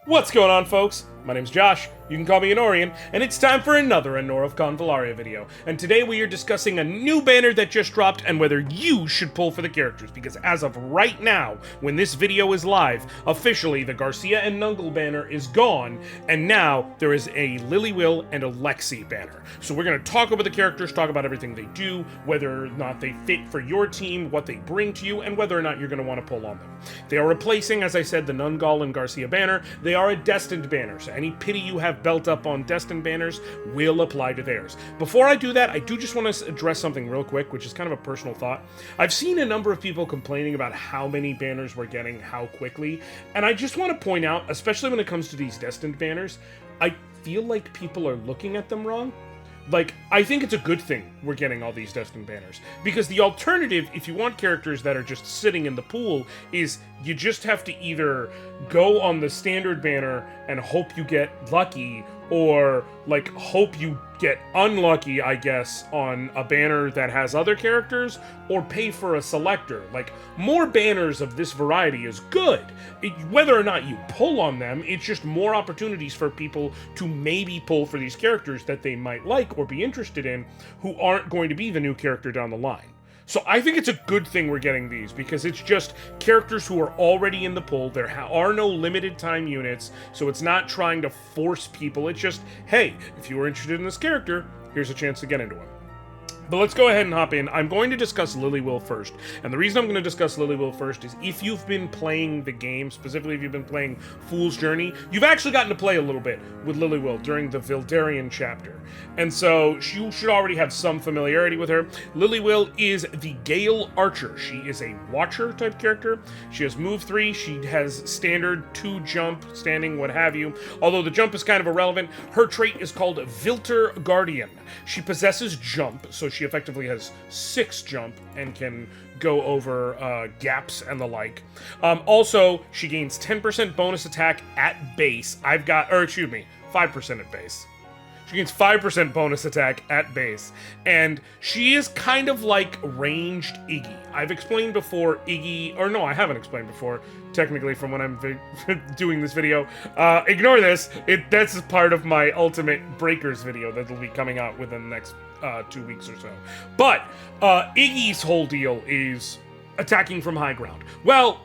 What's going on, folks? My name's Josh, you can call me Anorian, and it's time for another Anor of Convallaria video. And today we are discussing a new banner that just dropped and whether you should pull for the characters, because as of right now, when this video is live, officially the Garcia and Nungle banner is gone, and now there is a Lily-Will and Alexi banner. So we're going to talk about the characters, talk about everything they do, whether or not they fit for your team, what they bring to you, and whether or not you're going to want to pull on them. They are replacing, as I said, the Nungle and Garcia banner. They are a Destined banner, so any pity you have built up on Destined banners will apply to theirs. Before I do that, I do just want to address something real quick, which is kind of a personal thought. I've seen a number of people complaining about how many banners we're getting, how quickly, and I just want to point out, especially when it comes to these Destined banners, I feel like people are looking at them wrong. Like, I think it's a good thing we're getting all these Destined banners, because the alternative, if you want characters that are just sitting in the pool, is you just have to either go on the standard banner and hope you get lucky, or, like, hope you get unlucky, I guess, on a banner that has other characters, or pay for a selector. Like, more banners of this variety is good. Whether or not you pull on them, it's just more opportunities for people to maybe pull for these characters that they might like or be interested in, who aren't going to be the new character down the line. So I think it's a good thing we're getting these, because it's just characters who are already in the pool. There are no limited time units, so it's not trying to force people. It's just, hey, if you are interested in this character, here's a chance to get into him. But let's go ahead and hop in. I'm going to discuss Lily-Will first. And the reason I'm going to discuss Lily-Will first is if you've been playing the game, specifically if you've been playing Fool's Journey, you've actually gotten to play a little bit with Lily-Will during the Vlder chapter. And so you should already have some familiarity with her. Lily-Will is the Gale Archer. She is a Watcher type character. She has move 3. She has standard 2 jump, standing, what have you. Although the jump is kind of irrelevant, her trait is called Vlder Guardian. She possesses jump, so she effectively has 6 jump and can go over gaps and the like. Also, she gains 10% bonus attack at base. 5% at base. She gains 5% bonus attack at base, and she is kind of like ranged Iggy. I've explained before Iggy, or no, I haven't explained before, technically, from when I'm doing this video. Ignore this, that's part of my Ultimate Breakers video that'll be coming out within the next 2 weeks or so. But Iggy's whole deal is attacking from high ground. Well,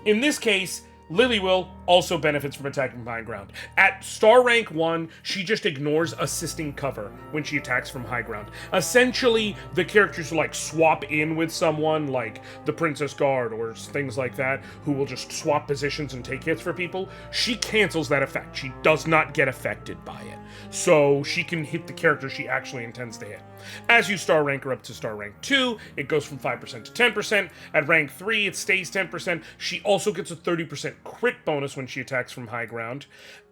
in this case, Lily-Will also benefits from attacking from high ground. At star rank 1, she just ignores assisting cover when she attacks from high ground. Essentially, the characters who like swap in with someone, like the Princess Guard or things like that, who will just swap positions and take hits for people, she cancels that effect. She does not get affected by it. So she can hit the character she actually intends to hit. As you star rank her up to star rank 2, it goes from 5% to 10%. At rank 3, it stays 10%. She also gets a 30% crit bonus when she attacks from high ground.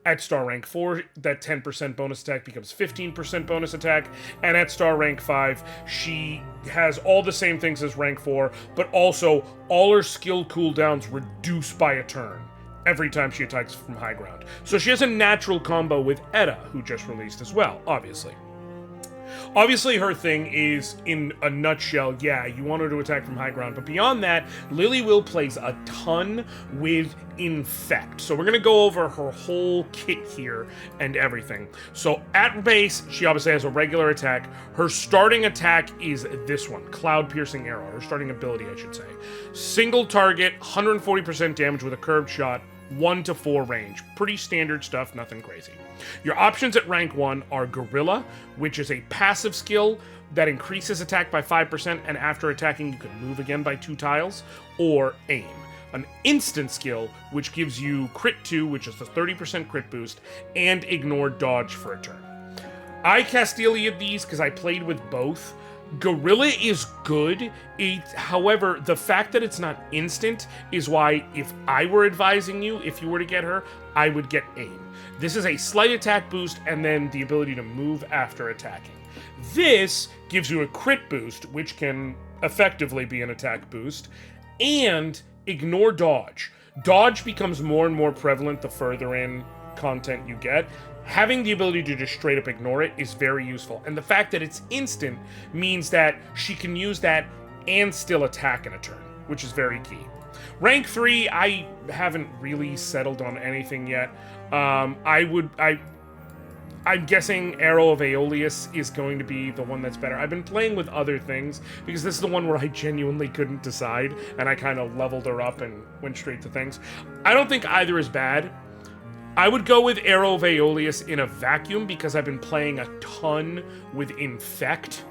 At star rank 4, that 10% bonus attack becomes 15% bonus attack. And at star rank 5, she has all the same things as rank 4, but also all her skill cooldowns reduce by a turn every time she attacks from high ground. So she has a natural combo with Edda, who just released as well, obviously. Obviously, her thing is, in a nutshell, yeah, you want her to attack from high ground, but beyond that, Lily-Will plays a ton with Infect. So we're going to go over her whole kit here and everything. So at base, she obviously has a regular attack. Her starting attack is this one, Cloud Piercing Arrow, her starting ability, I should say. Single target, 140% damage with a curved shot, 1 to 4 range. Pretty standard stuff, nothing crazy. Your options at rank 1 are Gorilla, which is a passive skill that increases attack by 5%, and after attacking you can move again by 2 tiles, or Aim, an instant skill which gives you Crit 2, which is a 30% crit boost, and Ignore Dodge for a turn. I Castilia'd these because I played with both. Gorilla is good, however, the fact that it's not instant is why, if I were advising you, if you were to get her, I would get Aim. This is a slight attack boost and then the ability to move after attacking. This gives you a crit boost, which can effectively be an attack boost, and Ignore Dodge. Dodge becomes more and more prevalent the further in content you get. Having the ability to just straight up ignore it is very useful. And the fact that it's instant means that she can use that and still attack in a turn, which is very key. Rank 3, I haven't really settled on anything yet. I'm guessing Arrow of Aeolus is going to be the one that's better. I've been playing with other things, because this is the one where I genuinely couldn't decide, and I kind of leveled her up and went straight to things. I don't think either is bad. I would go with Arrow of Aeolus in a vacuum, because I've been playing a ton with Infect.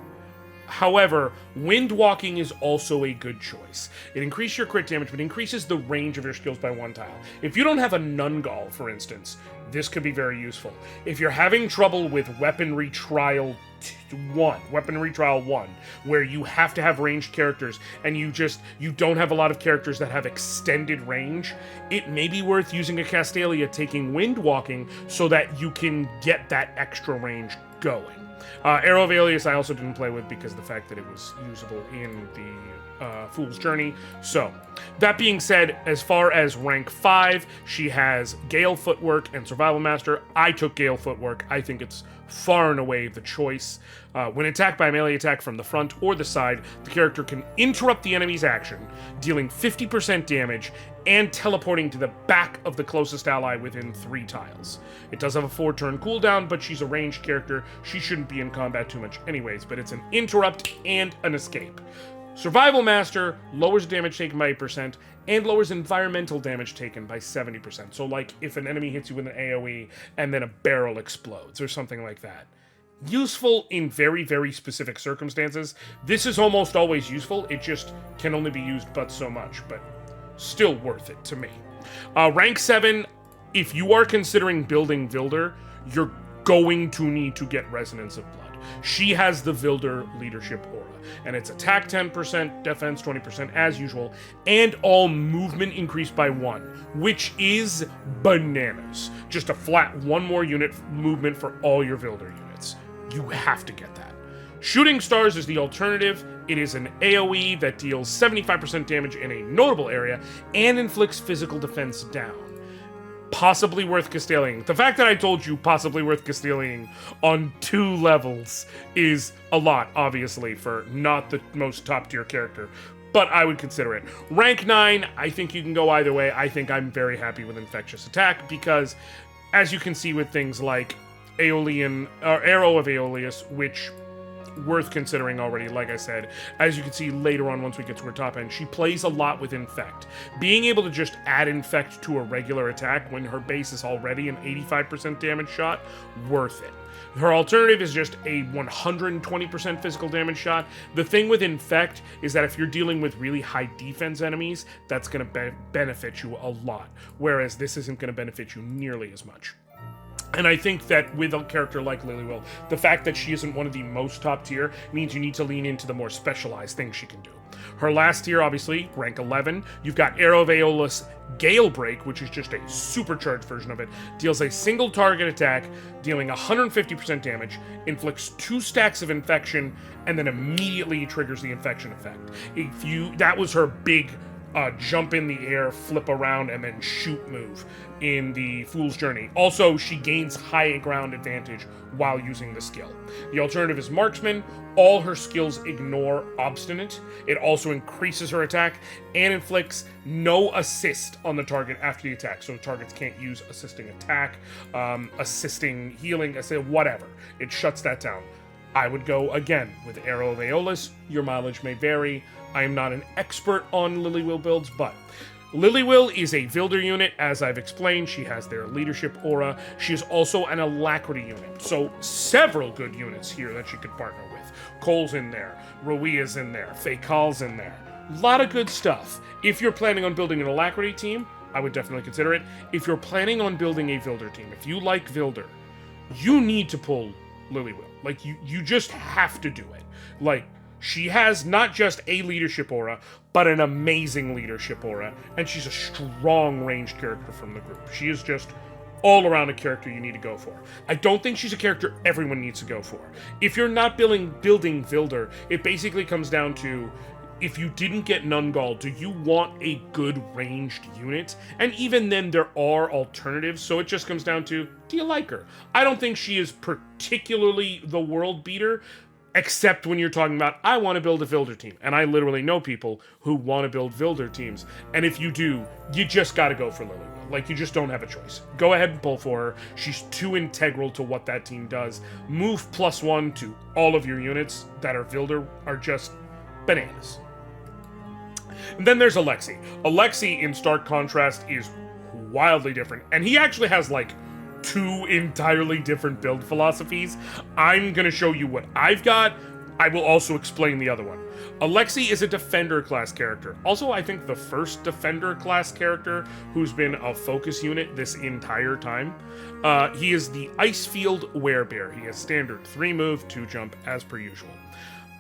However, Wind Walking is also a good choice. It increases your crit damage, but increases the range of your skills by 1 tile. If you don't have a Nungall, for instance, this could be very useful. If you're having trouble with Weaponry Trial 1, where you have to have ranged characters, and you don't have a lot of characters that have extended range, it may be worth using a Castalia taking Wind Walking so that you can get that extra range going. Arrow of Aeolus I also didn't play with because of the fact that it was usable in the Fool's Journey. So, that being said, as far as rank 5, she has Gale Footwork and Survival Master. I took Gale Footwork. I think it's far and away the choice. When attacked by a melee attack from the front or the side, the character can interrupt the enemy's action, dealing 50% damage and teleporting to the back of the closest ally within 3 tiles. It does have a 4-turn cooldown, but she's a ranged character. She shouldn't be in combat too much anyways, but it's an interrupt and an escape. Survival Master lowers damage taken by 8% and lowers environmental damage taken by 70%. So like if an enemy hits you with an AoE and then a barrel explodes or something like that. Useful in very, very specific circumstances. This is almost always useful. It just can only be used but so much, but still worth it to me. Rank 7, if you are considering building Vlder, you're going to need to get Resonance of Blood. She has the Vlder leadership aura, and it's attack 10%, defense 20% as usual, and all movement increased by 1, which is bananas. Just a flat 1 more unit movement for all your Vlder units. You have to get that. Shooting Stars is the alternative. It is an AoE that deals 75% damage in a notable area and inflicts physical defense down. Possibly worth Castelling. The fact that I told you possibly worth Castelling on 2 levels is a lot, obviously, for not the most top-tier character, but I would consider it. Rank 9, I think you can go either way. I think I'm very happy with Infectious Attack because, as you can see with things like Arrow of Aeolus, which worth considering already, like I said. As you can see later on once we get to her top end, she plays a lot with Infect. Being able to just add Infect to a regular attack when her base is already an 85% damage shot, worth it. Her alternative is just a 120% physical damage shot. The thing with Infect is that if you're dealing with really high defense enemies, that's going to benefit you a lot, whereas this isn't going to benefit you nearly as much. And I think that with a character like Lilywell, the fact that she isn't one of the most top tier means you need to lean into the more specialized things she can do. Her last tier, obviously, rank 11. You've got Arrow of Aeolus Gale Break, which is just a supercharged version of it. Deals a single target attack, dealing 150% damage, inflicts 2 stacks of infection, and then immediately triggers the infection effect. That was her big jump in the air, flip around, and then shoot move in the Fool's Journey. Also, she gains high ground advantage while using the skill. The alternative is Marksman. All her skills ignore Obstinate. It also increases her attack and inflicts no assist on the target after the attack. So targets can't use assisting attack, assisting healing, whatever. It shuts that down. I would go, again, with Arrow of Aeolus. Your mileage may vary. I am not an expert on Lilywell builds, but Lilywell is a Vlder unit, as I've explained. She has their leadership aura. She is also an Alacrity unit, so several good units here that she could partner with. Cole's in there, Ruia's in there, Fecal's in there. A lot of good stuff. If you're planning on building an Alacrity team, I would definitely consider it. If you're planning on building a Vlder team, if you like Vlder, you need to pull Lilywell. Like, you just have to do it. Like, she has not just a leadership aura, but an amazing leadership aura, and she's a strong ranged character from the group. She is just all around a character you need to go for. I don't think she's a character everyone needs to go for. If you're not building Vlder, it basically comes down to, if you didn't get Nungall, do you want a good ranged unit? And even then, there are alternatives, so it just comes down to, do you like her? I don't think she is particularly the world beater. Except when you're talking about, I want to build a Vlder team. And I literally know people who want to build Vlder teams. And if you do, you just got to go for Lily. Like, you just don't have a choice. Go ahead and pull for her. She's too integral to what that team does. Move +1 to all of your units that are Vlder are just bananas. And then there's Alexi. Alexi, in stark contrast, is wildly different. And he actually has, like, 2 entirely different build philosophies. I'm going to show you what I've got. I will also explain the other one. Alexi is a Defender class character. Also, I think the first Defender class character who's been a focus unit this entire time. He is the Icefield Werebear. He has standard 3 move, 2 jump, as per usual.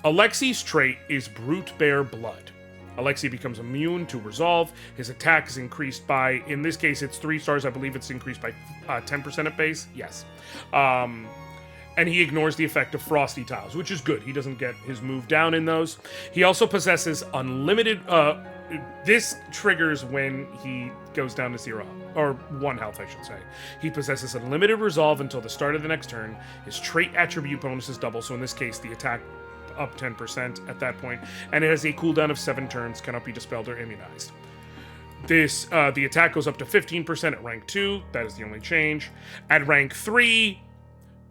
Alexi's trait is Brute Bear Blood. Alexi becomes immune to Resolve. His attack is increased by, in this case, it's 3 stars. I believe it's increased by 10% at base. Yes. And he ignores the effect of Frosty Tiles, which is good. He doesn't get his move down in those. He also possesses unlimited... this triggers when he goes down to 0, or 1 health, I should say. He possesses unlimited Resolve until the start of the next turn. His trait attribute bonus is double, so in this case, the attack up 10% at that point, and it has a cooldown of 7 turns, cannot be dispelled or immunized. This the attack goes up to 15% at rank 2. That is the only change. At rank 3,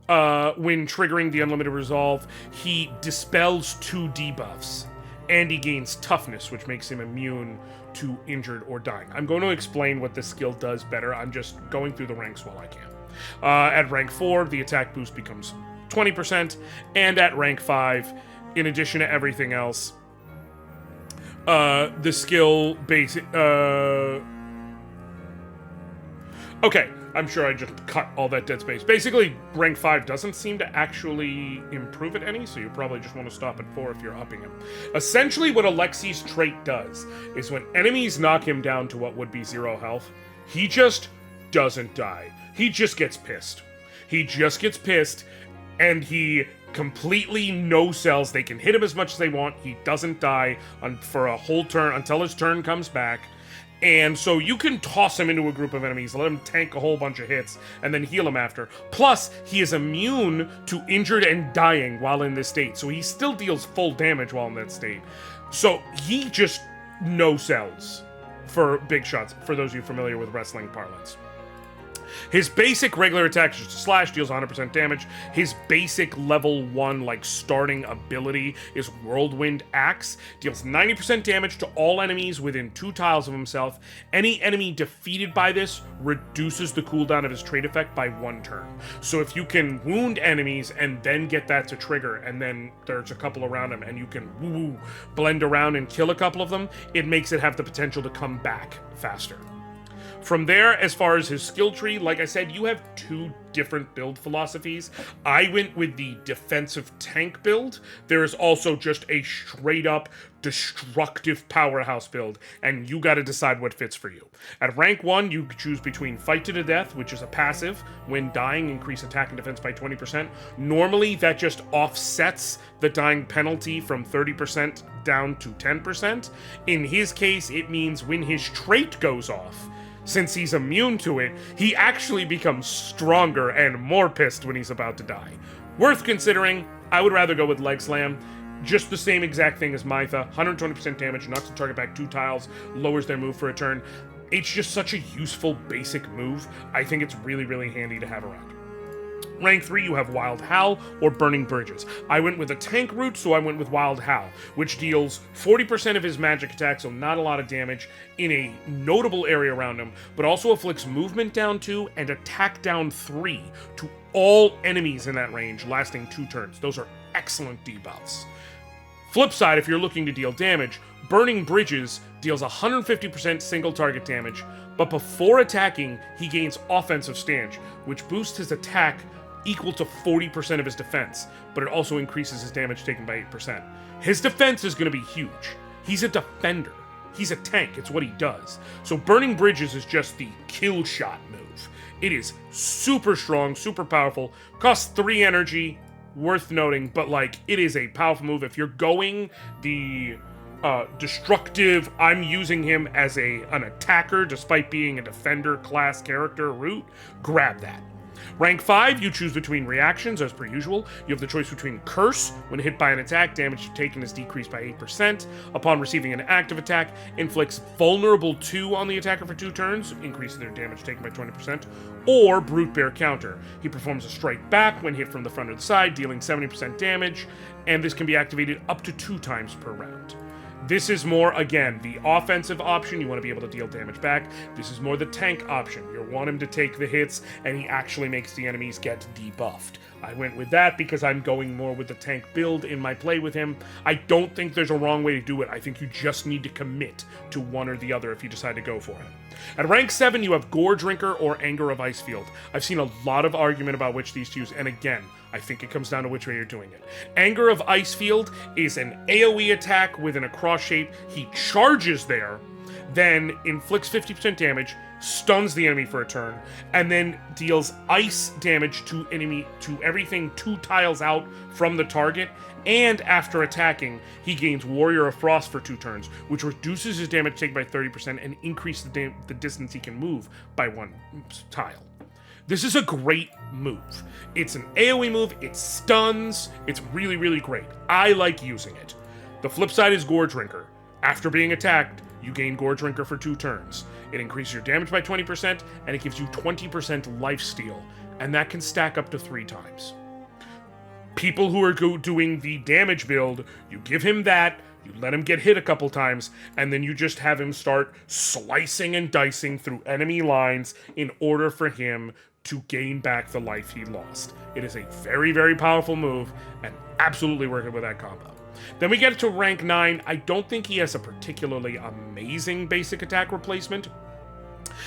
when triggering the unlimited resolve, he dispels 2 debuffs, and he gains toughness, which makes him immune to injured or dying. I'm going to explain what this skill does better. I'm just going through the ranks while I can. At rank 4, the attack boost becomes 20%, and at rank 5, in addition to everything else, the skill basic... Okay, I'm sure I just cut all that dead space. Basically, rank 5 doesn't seem to actually improve it any, so you probably just want to stop at 4 if you're upping him. Essentially, what Alexi's trait does is when enemies knock him down to what would be 0 health, he just doesn't die. He just gets pissed. He just gets pissed, and he completely no-sells. They can hit him as much as they want. He doesn't die for a whole turn until his turn comes back. And so you can toss him into a group of enemies, let him tank a whole bunch of hits, and then heal him after. Plus, he is immune to injured and dying while in this state, so he still deals full damage while in that state. So he just no-sells for big shots, for those of you familiar with wrestling parlance. His basic regular attack is just a slash, deals 100% damage. His basic level 1, like, starting ability is Whirlwind Axe. Deals 90% damage to all enemies within 2 tiles of himself. Any enemy defeated by this reduces the cooldown of his trait effect by 1 turn. So if you can wound enemies and then get that to trigger, and then there's a couple around him, and you can blend around and kill a couple of them, it makes it have the potential to come back faster. From there, as far as his skill tree, like I said, you have 2 different build philosophies. I went with the defensive tank build. There is also just a straight-up destructive powerhouse build, and you gotta decide what fits for you. At rank 1, you choose between Fight to the Death, which is a passive. When dying, increase attack and defense by 20%. Normally, that just offsets the dying penalty from 30% down to 10%. In his case, it means when his trait goes off, since he's immune to it, he actually becomes stronger and more pissed when he's about to die. Worth considering. I would rather go with Leg Slam. Just the same exact thing as Mytha. 120% damage, knocks the target back 2 tiles, lowers their move for a turn. It's just such a useful basic move. I think it's really, really handy to have around. Rank 3, you have Wild Howl or Burning Bridges. I went with a tank route, so I went with Wild Howl, which deals 40% of his magic attack, so not a lot of damage, in a notable area around him, but also afflicts movement down 2 and attack down 3 to all enemies in that range, lasting 2 turns. Those are excellent debuffs. Flip side, if you're looking to deal damage, Burning Bridges deals 150% single target damage, but before attacking, he gains offensive stance, which boosts his attack equal to 40% of his defense, but it also increases his damage taken by 8%. His defense is going to be huge. He's a defender. He's a tank. It's what he does. So Burning Bridges is just the kill shot move. It is super strong, super powerful, costs 3 energy, worth noting, but like, it is a powerful move. If you're going the destructive, I'm using him as an attacker despite being a defender class character route, grab that. Rank 5, you choose between reactions, as per usual. You have the choice between Curse. When hit by an attack, damage taken is decreased by 8%. Upon receiving an active attack, inflicts Vulnerable 2 on the attacker for 2 turns, increasing their damage taken by 20%. Or Brute Bear Counter. He performs a strike back when hit from the front or the side, dealing 70% damage, and this can be activated up to 2 times per round. This is more, again, the offensive option. You want to be able to deal damage back. This is more the tank option. You want him to take the hits, and he actually makes the enemies get debuffed. I went with that because I'm going more with the tank build in my play with him. I don't think there's a wrong way to do it. I think you just need to commit to one or the other if you decide to go for it. At rank 7, you have Gore Drinker or Anger of Icefield. I've seen a lot of argument about which these to use, and again, I think it comes down to which way you're doing it. Anger of Icefield is an AoE attack within a cross shape. He charges there, then inflicts 50% damage, stuns the enemy for a turn, and then deals ice damage to everything 2 tiles out from the target. And after attacking, he gains Warrior of Frost for 2 turns, which reduces his damage taken by 30% and increases the distance he can move by 1 tile. This is a great move. It's an AoE move, it stuns, it's really, really great. I like using it. The flip side is Gore Drinker. After being attacked, you gain Gore Drinker for 2 turns. It increases your damage by 20%, and it gives you 20% lifesteal, and that can stack up to 3 times. People who are doing the damage build, you give him that, you let him get hit a couple times, and then you just have him start slicing and dicing through enemy lines in order for him to gain back the life he lost. It is a very, very powerful move, and absolutely working with that combo. Then we get to rank 9. I don't think he has a particularly amazing basic attack replacement.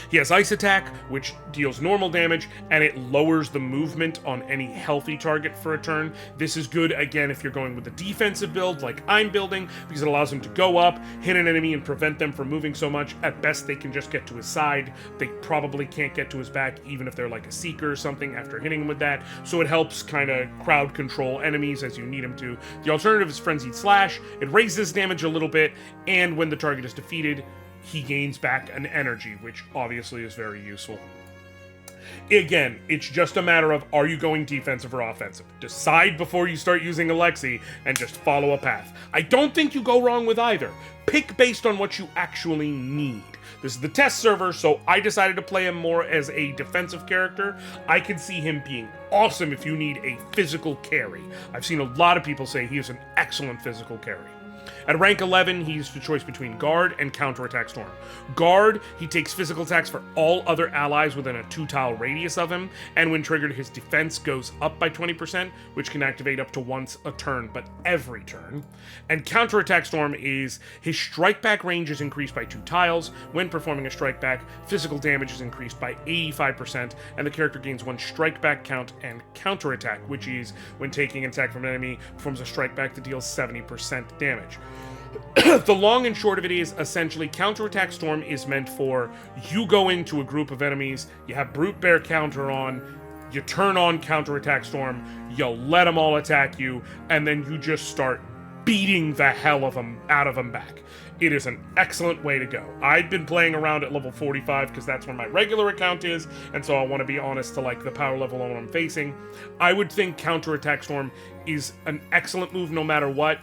He has Ice Attack, which deals normal damage, and it lowers the movement on any healthy target for a turn. This is good, again, if you're going with a defensive build, like I'm building, because it allows him to go up, hit an enemy, and prevent them from moving so much. At best, they can just get to his side. They probably can't get to his back, even if they're like a Seeker or something, after hitting him with that. So it helps kind of crowd control enemies as you need him to. The alternative is Frenzied Slash. It raises damage a little bit, and when the target is defeated, he gains back an energy, which obviously is very useful. Again, it's just a matter of, are you going defensive or offensive? Decide before you start using Alexi and just follow a path. I don't think you go wrong with either. Pick based on what you actually need. This is the test server, so I decided to play him more as a defensive character. I can see him being awesome if you need a physical carry. I've seen a lot of people say he is an excellent physical carry. At rank 11, he's the choice between Guard and Counterattack Storm. Guard, he takes physical attacks for all other allies within a 2-tile radius of him, and when triggered, his defense goes up by 20%, which can activate up to once a turn, but every turn. And Counterattack Storm is his strike back range is increased by 2 tiles. When performing a strike back, physical damage is increased by 85%, and the character gains 1 strike back count and counterattack, which is when taking an attack from an enemy, performs a strike back that deals 70% damage. The long and short of it is, essentially, Counterattack Storm is meant for, you go into a group of enemies, you have Brute Bear Counter on, you turn on Counterattack Storm, you let them all attack you, and then you just start beating the hell out of them back. It is an excellent way to go. I've been playing around at level 45 because that's where my regular account is, and so I want to be honest to like the power level on what I'm facing. I would think Counterattack Storm is an excellent move no matter what.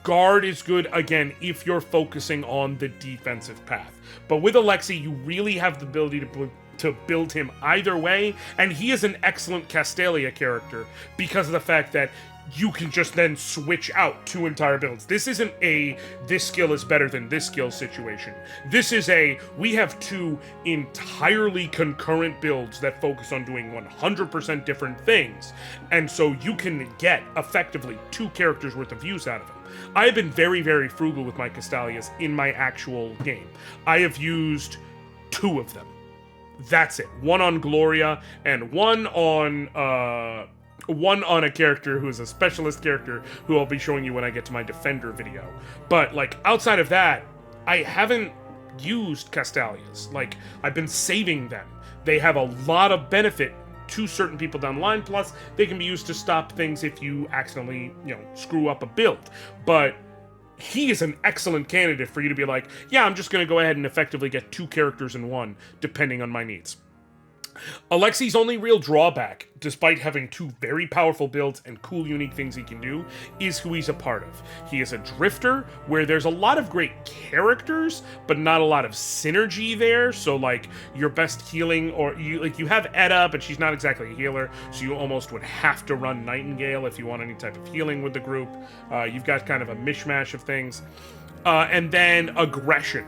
Guard is good, again, if you're focusing on the defensive path. But with Alexi, you really have the ability to build him either way, and he is an excellent Castelia character because of the fact that you can just then switch out 2 entire builds. This isn't a, this skill is better than this skill situation. This is a, we have 2 entirely concurrent builds that focus on doing 100% different things, and so you can get, effectively, 2 characters worth of use out of it. I have been very, very frugal with my Castalias in my actual game. I have used 2 of them. That's it. 1 on Gloria, and 1 on a character who is a specialist character who I'll be showing you when I get to my Defender video. But, like, outside of that, I haven't used Castalias. Like, I've been saving them. They have a lot of benefit to certain people down the line, plus they can be used to stop things if you accidentally, screw up a build. But he is an excellent candidate for you to be like, yeah, I'm just going to go ahead and effectively get 2 characters in one, depending on my needs. Alexi's only real drawback, despite having two very powerful builds and cool unique things he can do, is who he's a part of. He is a drifter, where there's a lot of great characters, but not a lot of synergy there, so like, your best healing, or you have Edda, but she's not exactly a healer, so you almost would have to run Nightingale if you want any type of healing with the group. You've got kind of a mishmash of things. And then aggression.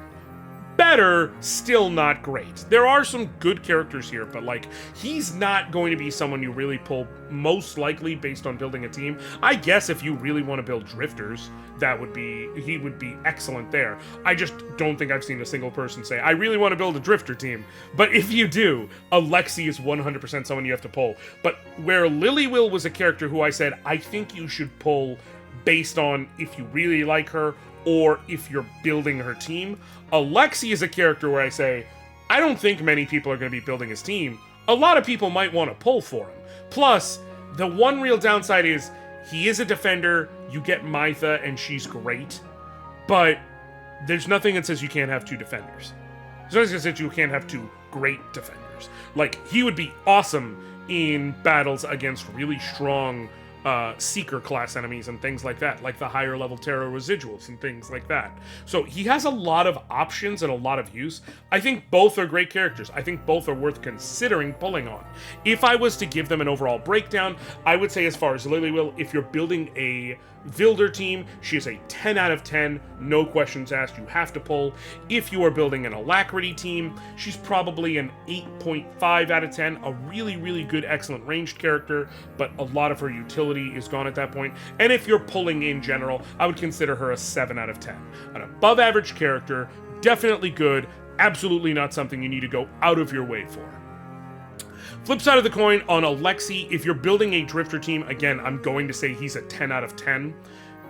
Better, still not great. There are some good characters here, but like, he's not going to be someone you really pull most likely based on building a team. I guess if you really want to build drifters, he would be excellent there. I just don't think I've seen a single person say, I really want to build a drifter team. But if you do, Alexi is 100% someone you have to pull. But where Lilywil was a character who I said, I think you should pull based on if you really like her, or if you're building her team. Alexi is a character where I say, I don't think many people are going to be building his team. A lot of people might want to pull for him. Plus, the one real downside is, he is a defender, you get Mytha, and she's great, but there's nothing that says you can't have two defenders. There's nothing that says you can't have two great defenders. Like, he would be awesome in battles against really strong Seeker class enemies and things like that, like the higher level Terror Residuals and things like that. So he has a lot of options and a lot of use. I think both are great characters. I think both are worth considering pulling on. If I was to give them an overall breakdown, I would say as far as Lilywil, if you're building a Vlder team, she is a 10 out of 10, no questions asked, you have to pull. If you are building an Alacrity team, she's probably an 8.5 out of 10, a really, really good, excellent ranged character, but a lot of her utility is gone at that point. And if you're pulling in general, I would consider her a 7 out of 10. An above average character, definitely good, absolutely not something you need to go out of your way for. Flip side of the coin, on Alexi, if you're building a drifter team, again, I'm going to say he's a 10 out of 10.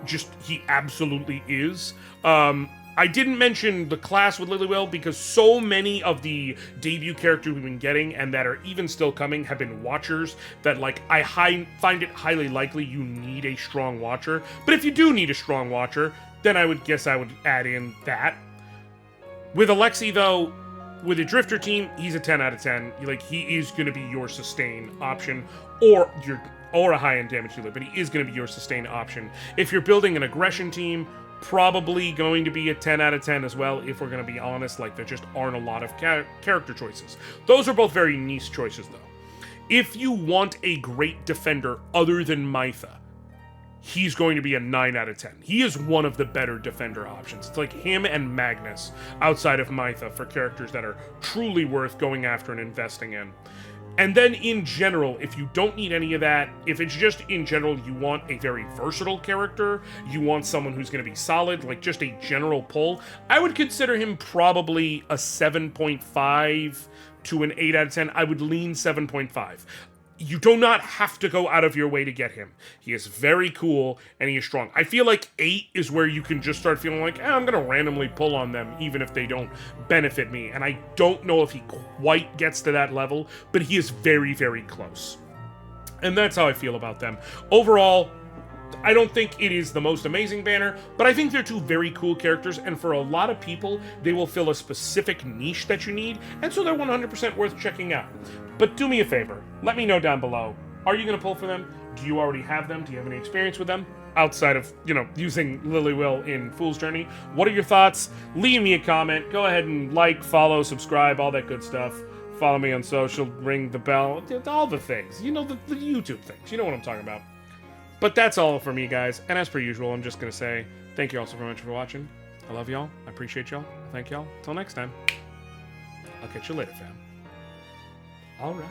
Just, he absolutely is. I didn't mention the class with Lilywil because so many of the debut characters we've been getting and that are even still coming have been Watchers that, like, I find it highly likely you need a strong Watcher. But if you do need a strong Watcher, then I would add in that. With Alexi, though, with a drifter team, he's a 10 out of 10. Like, he is going to be your sustain option, or a high-end damage dealer, but he is going to be your sustain option. If you're building an aggression team, probably going to be a 10 out of 10 as well, if we're going to be honest. Like, there just aren't a lot of character choices. Those are both very niche choices, though. If you want a great defender other than Mytha, he's going to be a 9 out of 10. He is one of the better defender options. It's like him and Magnus outside of Mytha for characters that are truly worth going after and investing in. And then in general, if you don't need any of that, if it's just in general you want a very versatile character, you want someone who's going to be solid, like just a general pull, I would consider him probably a 7.5 to an 8 out of 10. I would lean 7.5. You do not have to go out of your way to get him. He is very cool, and he is strong. I feel like 8 is where you can just start feeling like, I'm going to randomly pull on them, even if they don't benefit me. And I don't know if he quite gets to that level, but he is very, very close. And that's how I feel about them. Overall, I don't think it is the most amazing banner, but I think they're two very cool characters, and for a lot of people, they will fill a specific niche that you need, and so they're 100% worth checking out. But do me a favor, let me know down below, are you going to pull for them? Do you already have them? Do you have any experience with them? Outside of, using Lilywil in Fool's Journey. What are your thoughts? Leave me a comment, go ahead and like, follow, subscribe, all that good stuff. Follow me on social, ring the bell, all the things. The YouTube things, you know what I'm talking about. But that's all for me, guys. And as per usual, I'm just going to say thank you all so very much for watching. I love y'all. I appreciate y'all. Thank y'all. Till next time. I'll catch you later, fam. All right.